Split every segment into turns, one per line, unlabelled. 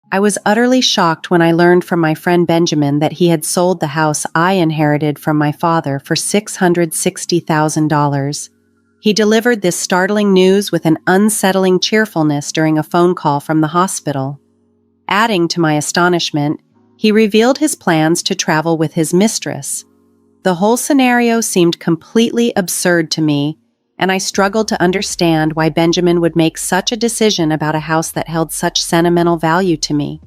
I was utterly shocked when I learned from my friend Benjamin that he had sold the house I inherited from my father for $660,000. He delivered this startling news with an unsettling cheerfulness during a phone call from the hospital. Adding to my astonishment, he revealed his plans to travel with his mistress. The whole scenario seemed completely absurd to me, and I struggled to understand why Benjamin would make such a decision about a house that held such sentimental value to me.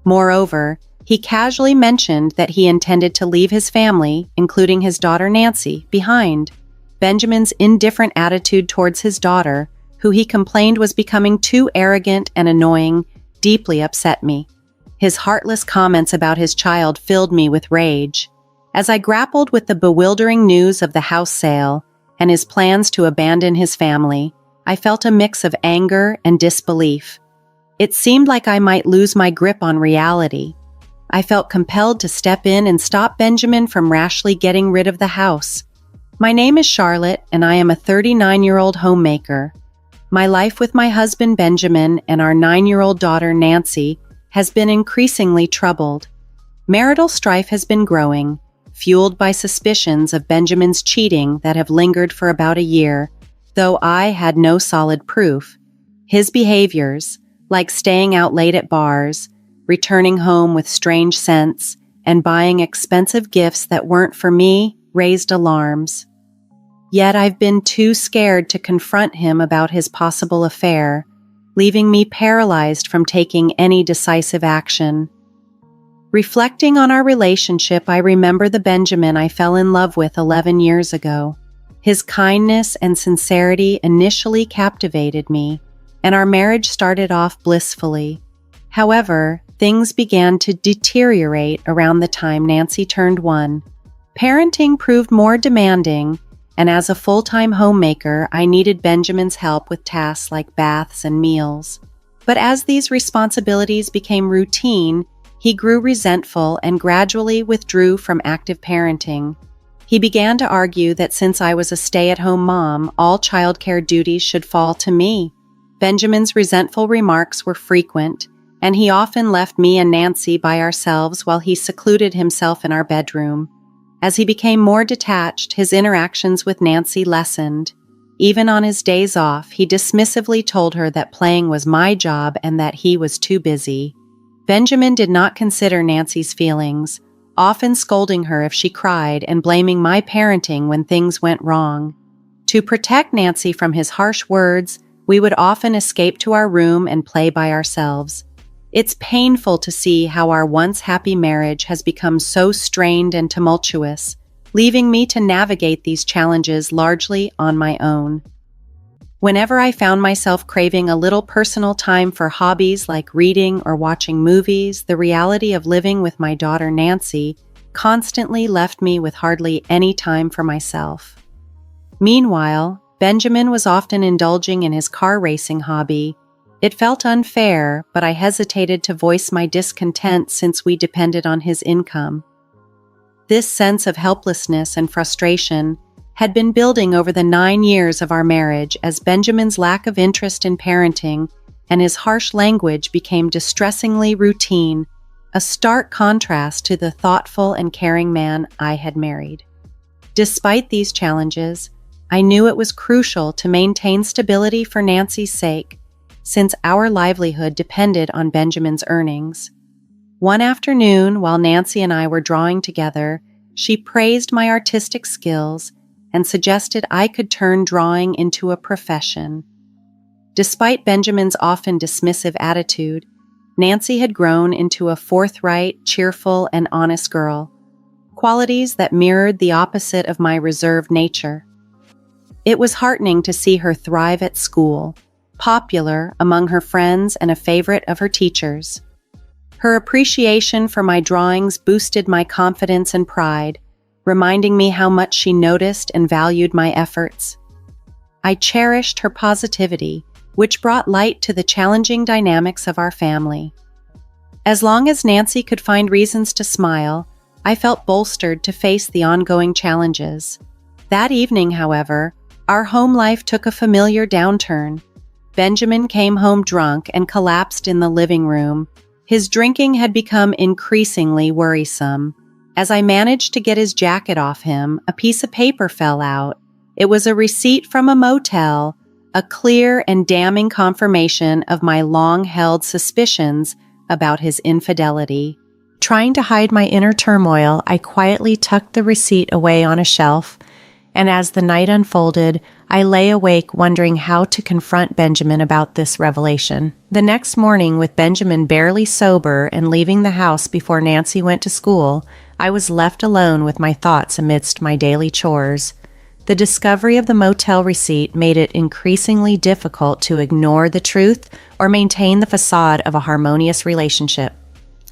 Moreover, he casually mentioned that he intended to leave his family, including his daughter Nancy, behind. Benjamin's indifferent attitude towards his daughter, who he complained was becoming too arrogant and annoying, deeply upset me. His heartless comments about his child filled me with rage. As I grappled with the bewildering news of the house sale and his plans to abandon his family, I felt a mix of anger and disbelief. It seemed like I might lose my grip on reality. I felt compelled to step in and stop Benjamin from rashly getting rid of the house. My name is Charlotte, and I am a 39-year-old homemaker. My life with my husband Benjamin and our 9-year-old daughter Nancy has been increasingly troubled. Marital strife has been growing, fueled by suspicions of Benjamin's cheating that have lingered for about a year, though I had no solid proof. His behaviors, like staying out late at bars, returning home with strange scents, and buying expensive gifts that weren't for me, raised alarms. Yet I've been too scared to confront him about his possible affair, leaving me paralyzed from taking any decisive action. Reflecting on our relationship, I remember the Benjamin I fell in love with 11 years ago. His kindness and sincerity initially captivated me, and our marriage started off blissfully. However, things began to deteriorate around the time Nancy turned 1. Parenting proved more demanding, and as a full-time homemaker, I needed Benjamin's help with tasks like baths and meals. But as these responsibilities became routine, he grew resentful and gradually withdrew from active parenting. He began to argue that since I was a stay-at-home mom, all childcare duties should fall to me. Benjamin's resentful remarks were frequent, and he often left me and Nancy by ourselves while he secluded himself in our bedroom. As he became more detached, his interactions with Nancy lessened. Even on his days off, he dismissively told her that playing was my job and that he was too busy. Benjamin did not consider Nancy's feelings, often scolding her if she cried and blaming my parenting when things went wrong. To protect Nancy from his harsh words, we would often escape to our room and play by ourselves. It's painful to see how our once happy marriage has become so strained and tumultuous, leaving me to navigate these challenges largely on my own. Whenever I found myself craving a little personal time for hobbies like reading or watching movies, the reality of living with my daughter Nancy constantly left me with hardly any time for myself. Meanwhile, Benjamin was often indulging in his car racing hobby. It felt unfair, but I hesitated to voice my discontent since we depended on his income. This sense of helplessness and frustration had been building over the 9 years of our marriage as Benjamin's lack of interest in parenting and his harsh language became distressingly routine, a stark contrast to the thoughtful and caring man I had married. Despite these challenges, I knew it was crucial to maintain stability for Nancy's sake, since our livelihood depended on Benjamin's earnings. One afternoon, while Nancy and I were drawing together, she praised my artistic skills and suggested I could turn drawing into a profession. Despite Benjamin's often dismissive attitude, Nancy had grown into a forthright, cheerful, and honest girl, qualities that mirrored the opposite of my reserved nature. It was heartening to see her thrive at school, popular among her friends and a favorite of her teachers. Her appreciation for my drawings boosted my confidence and pride, reminding me how much she noticed and valued my efforts. I cherished her positivity, which brought light to the challenging dynamics of our family. As long as Nancy could find reasons to smile, I felt bolstered to face the ongoing challenges. That evening, however, our home life took a familiar downturn. Benjamin came home drunk and collapsed in the living room, His drinking had become increasingly worrisome. As I managed to get his jacket off him, a piece of paper fell out. It was a receipt from a motel, a clear and damning confirmation of my long-held suspicions about his infidelity. Trying to hide my inner turmoil, I quietly tucked the receipt away on a shelf, and as the night unfolded, I lay awake wondering how to confront Benjamin about this revelation. The next morning, with Benjamin barely sober and leaving the house before Nancy went to school, I was left alone with my thoughts amidst my daily chores. The discovery of the motel receipt made it increasingly difficult to ignore the truth or maintain the facade of a harmonious relationship.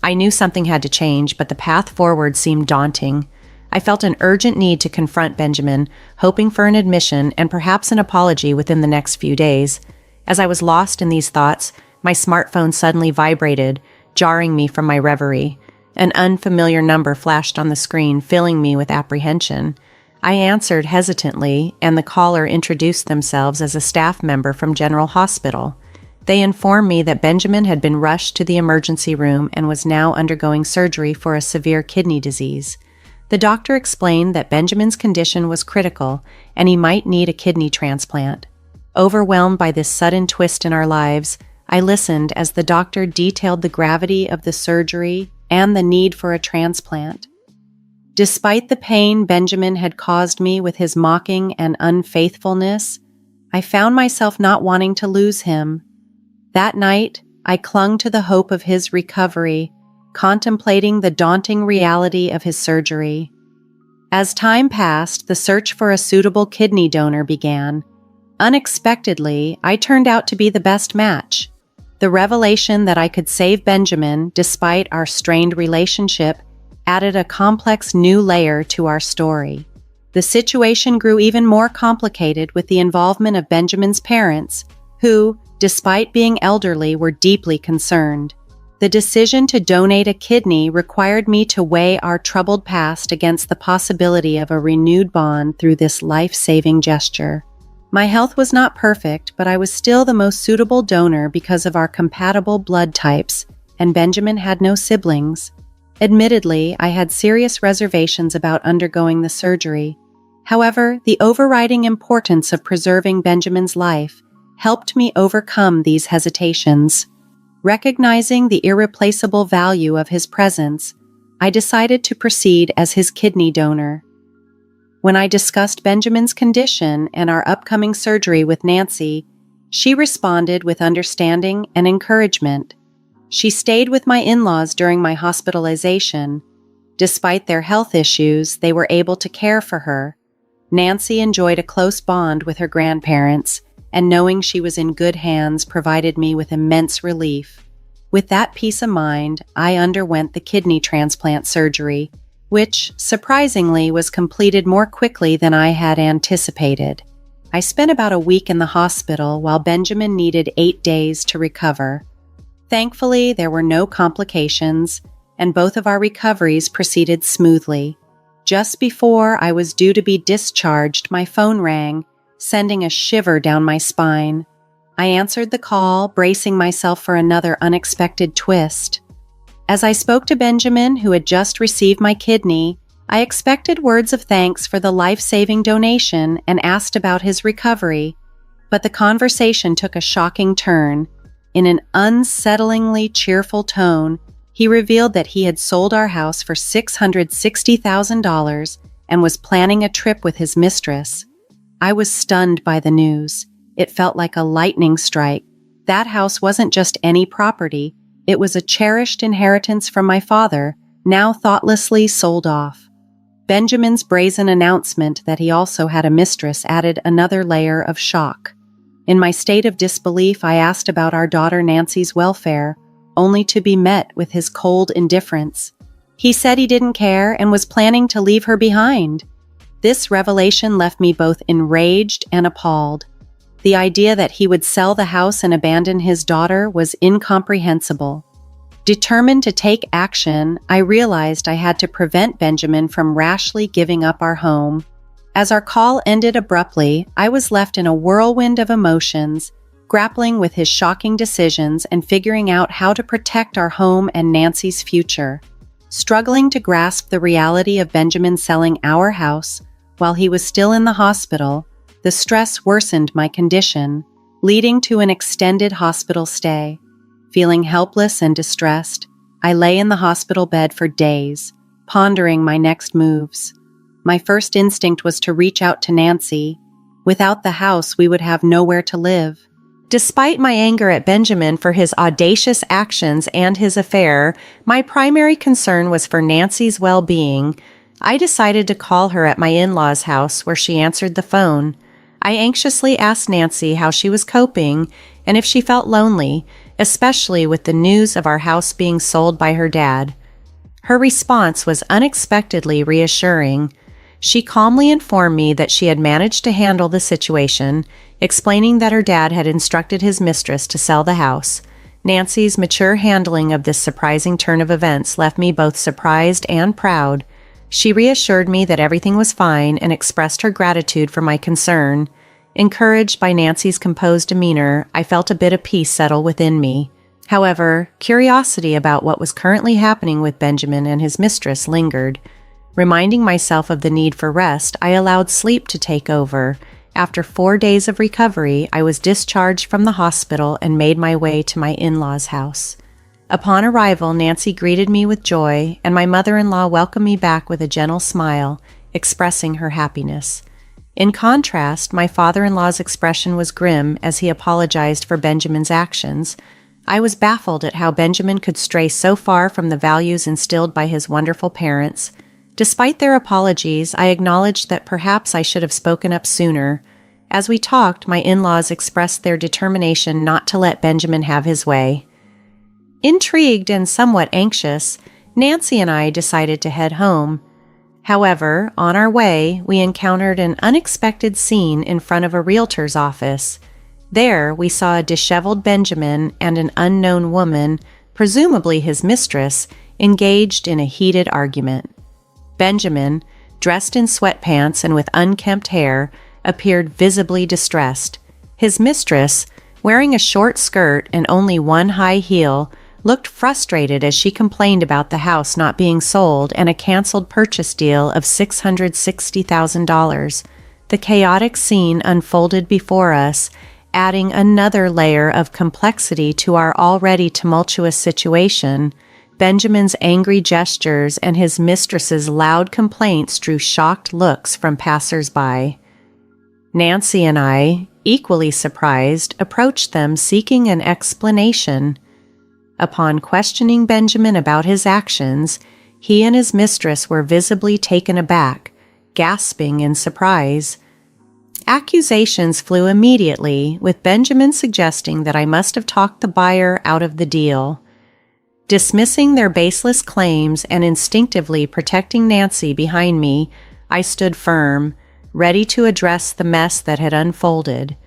I knew something had to change, but the path forward seemed daunting. I felt an urgent need to confront Benjamin, hoping for an admission and perhaps an apology within the next few days. As I was lost in these thoughts, my smartphone suddenly vibrated, jarring me from my reverie. An unfamiliar number flashed on the screen, filling me with apprehension. I answered hesitantly, and the caller introduced themselves as a staff member from General Hospital. They informed me that Benjamin had been rushed to the emergency room and was now undergoing surgery for a severe kidney disease. The doctor explained that Benjamin's condition was critical and he might need a kidney transplant. Overwhelmed by this sudden twist in our lives, I listened as the doctor detailed the gravity of the surgery and the need for a transplant. Despite the pain Benjamin had caused me with his mocking and unfaithfulness, I found myself not wanting to lose him. That night, I clung to the hope of his recovery, contemplating the daunting reality of his surgery. As time passed, the search for a suitable kidney donor began. Unexpectedly, I turned out to be the best match. The revelation that I could save Benjamin, despite our strained relationship, added a complex new layer to our story. The situation grew even more complicated with the involvement of Benjamin's parents, who, despite being elderly, were deeply concerned. The decision to donate a kidney required me to weigh our troubled past against the possibility of a renewed bond through this life-saving gesture. My health was not perfect, but I was still the most suitable donor because of our compatible blood types, and Benjamin had no siblings. Admittedly, I had serious reservations about undergoing the surgery. However, the overriding importance of preserving Benjamin's life helped me overcome these hesitations. Recognizing the irreplaceable value of his presence, I decided to proceed as his kidney donor. When I discussed Benjamin's condition and our upcoming surgery with Nancy, she responded with understanding and encouragement. She stayed with my in-laws during my hospitalization. Despite their health issues, they were able to care for her. Nancy enjoyed a close bond with her grandparents, and knowing she was in good hands provided me with immense relief. With that peace of mind, I underwent the kidney transplant surgery, which, surprisingly, was completed more quickly than I had anticipated. I spent about a week in the hospital while Benjamin needed 8 days to recover. Thankfully, there were no complications, and both of our recoveries proceeded smoothly. Just before I was due to be discharged, my phone rang, sending a shiver down my spine. I answered the call, bracing myself for another unexpected twist. As I spoke to Benjamin, who had just received my kidney, I expected words of thanks for the life-saving donation and asked about his recovery. But the conversation took a shocking turn. In an unsettlingly cheerful tone, he revealed that he had sold our house for $660,000 and was planning a trip with his mistress. I was stunned by the news. It felt like a lightning strike. That house wasn't just any property. It was a cherished inheritance from my father, now thoughtlessly sold off. Benjamin's brazen announcement that he also had a mistress added another layer of shock. In my state of disbelief, I asked about our daughter Nancy's welfare, only to be met with his cold indifference. He said he didn't care and was planning to leave her behind. This revelation left me both enraged and appalled. The idea that he would sell the house and abandon his daughter was incomprehensible. Determined to take action, I realized I had to prevent Benjamin from rashly giving up our home. As our call ended abruptly, I was left in a whirlwind of emotions, grappling with his shocking decisions and figuring out how to protect our home and Nancy's future. Struggling to grasp the reality of Benjamin selling our house while he was still in the hospital, the stress worsened my condition, leading to an extended hospital stay. Feeling helpless and distressed, I lay in the hospital bed for days, pondering my next moves. My first instinct was to reach out to Nancy. Without the house, we would have nowhere to live. Despite my anger at Benjamin for his audacious actions and his affair, my primary concern was for Nancy's well-being. I decided to call her at my in-laws' house, where she answered the phone. I anxiously asked Nancy how she was coping and if she felt lonely, especially with the news of our house being sold by her dad. Her response was unexpectedly reassuring. She calmly informed me that she had managed to handle the situation, explaining that her dad had instructed his mistress to sell the house. Nancy's mature handling of this surprising turn of events left me both surprised and proud. She reassured me that everything was fine and expressed her gratitude for my concern. Encouraged by Nancy's composed demeanor, I felt a bit of peace settle within me. However, curiosity about what was currently happening with Benjamin and his mistress lingered. Reminding myself of the need for rest, I allowed sleep to take over. After 4 days of recovery, I was discharged from the hospital and made my way to my in-laws' house. Upon arrival, Nancy greeted me with joy, and my mother-in-law welcomed me back with a gentle smile, expressing her happiness. In contrast, my father-in-law's expression was grim as he apologized for Benjamin's actions. I was baffled at how Benjamin could stray so far from the values instilled by his wonderful parents. Despite their apologies, I acknowledged that perhaps I should have spoken up sooner. As we talked, my in-laws expressed their determination not to let Benjamin have his way. Intrigued and somewhat anxious, Nancy and I decided to head home. However, on our way, we encountered an unexpected scene in front of a realtor's office. There, we saw a disheveled Benjamin and an unknown woman, presumably his mistress, engaged in a heated argument. Benjamin, dressed in sweatpants and with unkempt hair, appeared visibly distressed. His mistress, wearing a short skirt and only one high heel, looked frustrated as she complained about the house not being sold and a canceled purchase deal of $660,000. The chaotic scene unfolded before us, adding another layer of complexity to our already tumultuous situation. Benjamin's angry gestures and his mistress's loud complaints drew shocked looks from passers-by. Nancy and I, equally surprised, approached them seeking an explanation. Upon questioning Benjamin about his actions, he and his mistress were visibly taken aback, gasping in surprise. Accusations flew immediately, with Benjamin suggesting that I must have talked the buyer out of the deal. Dismissing their baseless claims and instinctively protecting Nancy behind me, I stood firm, ready to address the mess that had unfolded.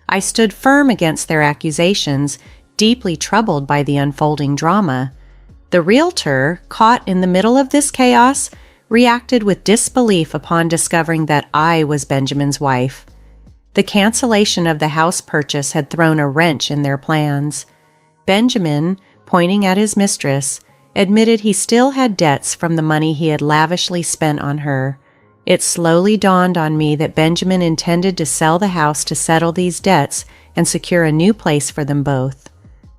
I stood firm against their accusations, deeply troubled by the unfolding drama. The realtor, caught in the middle of this chaos, reacted with disbelief upon discovering that I was Benjamin's wife. The cancellation of the house purchase had thrown a wrench in their plans. Benjamin, pointing at his mistress, admitted he still had debts from the money he had lavishly spent on her. It slowly dawned on me that Benjamin intended to sell the house to settle these debts and secure a new place for them both.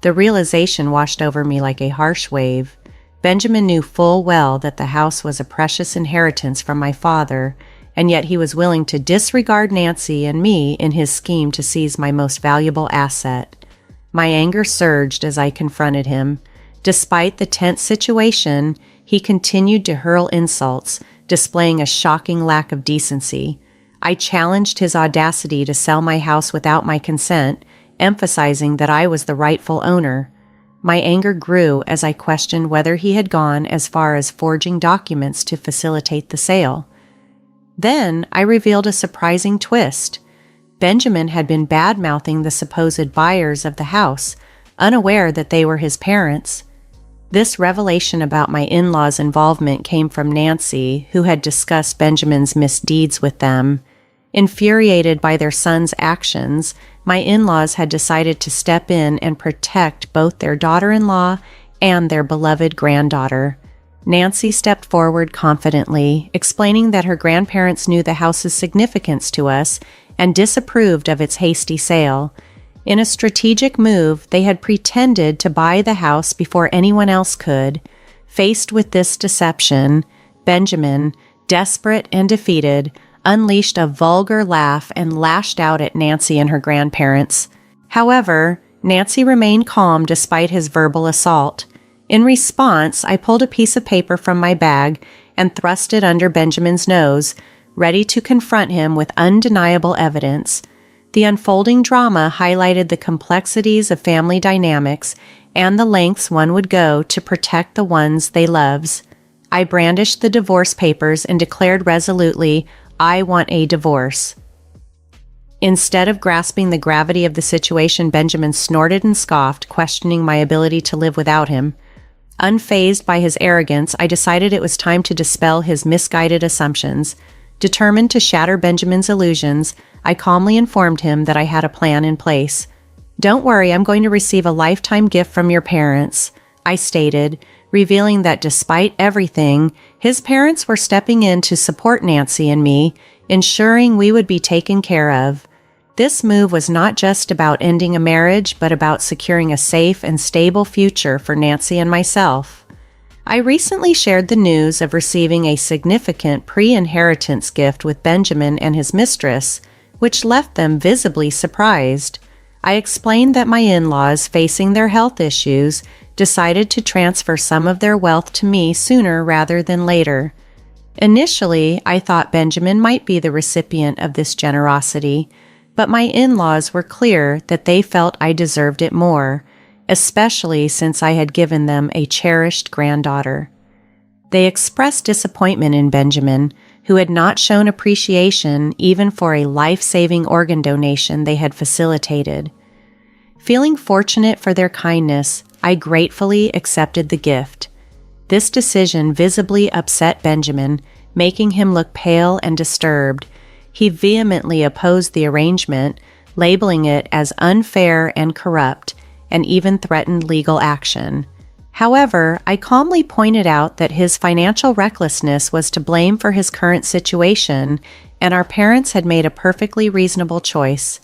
The realization washed over me like a harsh wave. Benjamin knew full well that the house was a precious inheritance from my father, and yet he was willing to disregard Nancy and me in his scheme to seize my most valuable asset. My anger surged as I confronted him. Despite the tense situation, he continued to hurl insults, displaying a shocking lack of decency. I challenged his audacity to sell my house without my consent, emphasizing that I was the rightful owner. My anger grew as I questioned whether he had gone as far as forging documents to facilitate the sale. Then I revealed a surprising twist. Benjamin had been bad-mouthing the supposed buyers of the house, unaware that they were his parents. This revelation about my in-laws' involvement came from Nancy, who had discussed Benjamin's misdeeds with them. Infuriated by their son's actions, my in-laws had decided to step in and protect both their daughter-in-law and their beloved granddaughter. Nancy stepped forward confidently, explaining that her grandparents knew the house's significance to us and disapproved of its hasty sale. In a strategic move, they had pretended to buy the house before anyone else could. Faced with this deception, Benjamin, desperate and defeated, unleashed a vulgar laugh and lashed out at Nancy and her grandparents. However, Nancy remained calm despite his verbal assault. In response, I pulled a piece of paper from my bag and thrust it under Benjamin's nose, ready to confront him with undeniable evidence. The unfolding drama highlighted the complexities of family dynamics and the lengths one would go to protect the ones they loves. I brandished the divorce papers and declared resolutely, "I want a divorce." Instead of grasping the gravity of the situation, Benjamin snorted and scoffed, questioning my ability to live without him. Unfazed by his arrogance, I decided it was time to dispel his misguided assumptions. Determined to shatter Benjamin's illusions, I calmly informed him that I had a plan in place. "Don't worry, I'm going to receive a lifetime gift from your parents," I stated, revealing that despite everything, his parents were stepping in to support Nancy and me, ensuring we would be taken care of. This move was not just about ending a marriage, but about securing a safe and stable future for Nancy and myself. I recently shared the news of receiving a significant pre-inheritance gift with Benjamin and his mistress, which left them visibly surprised. I explained that my in-laws, facing their health issues, decided to transfer some of their wealth to me sooner rather than later. Initially, I thought Benjamin might be the recipient of this generosity, but my in-laws were clear that they felt I deserved it more, especially since I had given them a cherished granddaughter. They expressed disappointment in Benjamin, who had not shown appreciation even for a life-saving organ donation they had facilitated. Feeling fortunate for their kindness, I gratefully accepted the gift. This decision visibly upset Benjamin, making him look pale and disturbed. He vehemently opposed the arrangement, labeling it as unfair and corrupt, and even threatened legal action. However, I calmly pointed out that his financial recklessness was to blame for his current situation, and our parents had made a perfectly reasonable choice.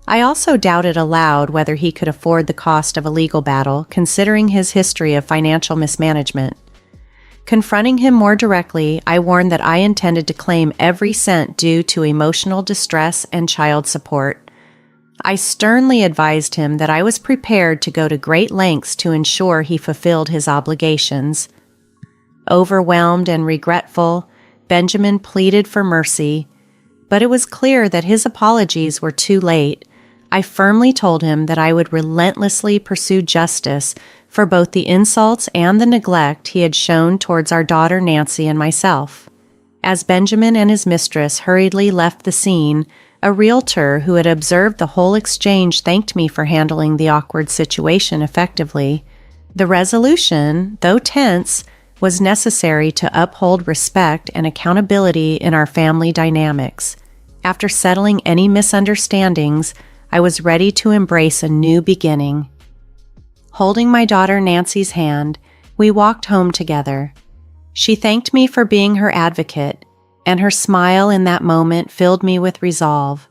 I also doubted aloud whether he could afford the cost of a legal battle, considering his history of financial mismanagement. Confronting him more directly, I warned that I intended to claim every cent due to emotional distress and child support. I sternly advised him that I was prepared to go to great lengths to ensure he fulfilled his obligations. Overwhelmed and regretful, Benjamin pleaded for mercy, but it was clear that his apologies were too late. I firmly told him that I would relentlessly pursue justice for both the insults and the neglect he had shown towards our daughter Nancy and myself. As Benjamin and his mistress hurriedly left the scene, a realtor who had observed the whole exchange thanked me for handling the awkward situation effectively. The resolution, though tense, was necessary to uphold respect and accountability in our family dynamics. After settling any misunderstandings, I was ready to embrace a new beginning. Holding my daughter Nancy's hand, we walked home together. She thanked me for being her advocate, and her smile in that moment filled me with resolve.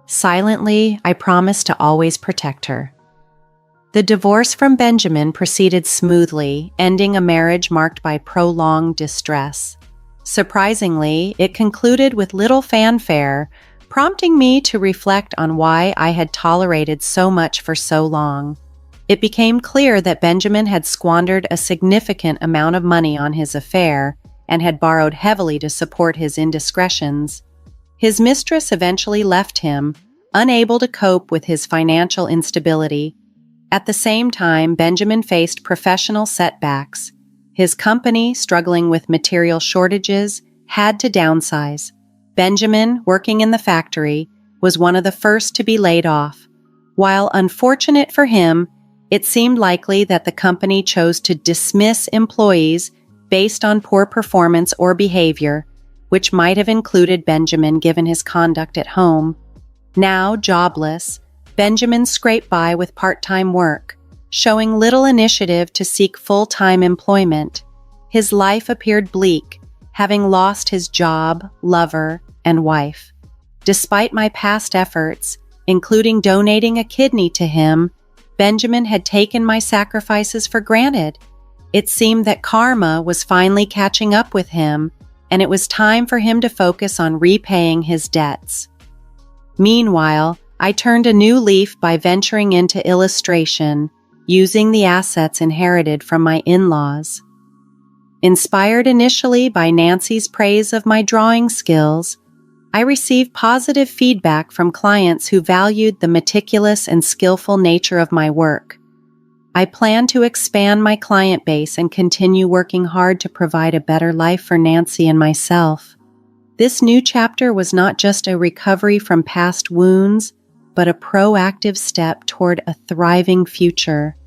Silently, I promised to always protect her. The divorce from Benjamin proceeded smoothly, ending a marriage marked by prolonged distress. Surprisingly, it concluded with little fanfare, prompting me to reflect on why I had tolerated so much for so long. It became clear that Benjamin had squandered a significant amount of money on his affair and had borrowed heavily to support his indiscretions. His mistress eventually left him, unable to cope with his financial instability. At the same time, Benjamin faced professional setbacks. His company, struggling with material shortages, had to downsize. Benjamin, working in the factory, was one of the first to be laid off. While unfortunate for him, it seemed likely that the company chose to dismiss employees based on poor performance or behavior, which might have included Benjamin given his conduct at home. Now jobless, Benjamin scraped by with part-time work, showing little initiative to seek full-time employment. His life appeared bleak, having lost his job, lover, and wife. Despite my past efforts, including donating a kidney to him, Benjamin had taken my sacrifices for granted. It seemed that karma was finally catching up with him, and it was time for him to focus on repaying his debts. Meanwhile, I turned a new leaf by venturing into illustration, using the assets inherited from my in-laws. Inspired initially by Nancy's praise of my drawing skills, I received positive feedback from clients who valued the meticulous and skillful nature of my work. I plan to expand my client base and continue working hard to provide a better life for Nancy and myself. This new chapter was not just a recovery from past wounds, but a proactive step toward a thriving future.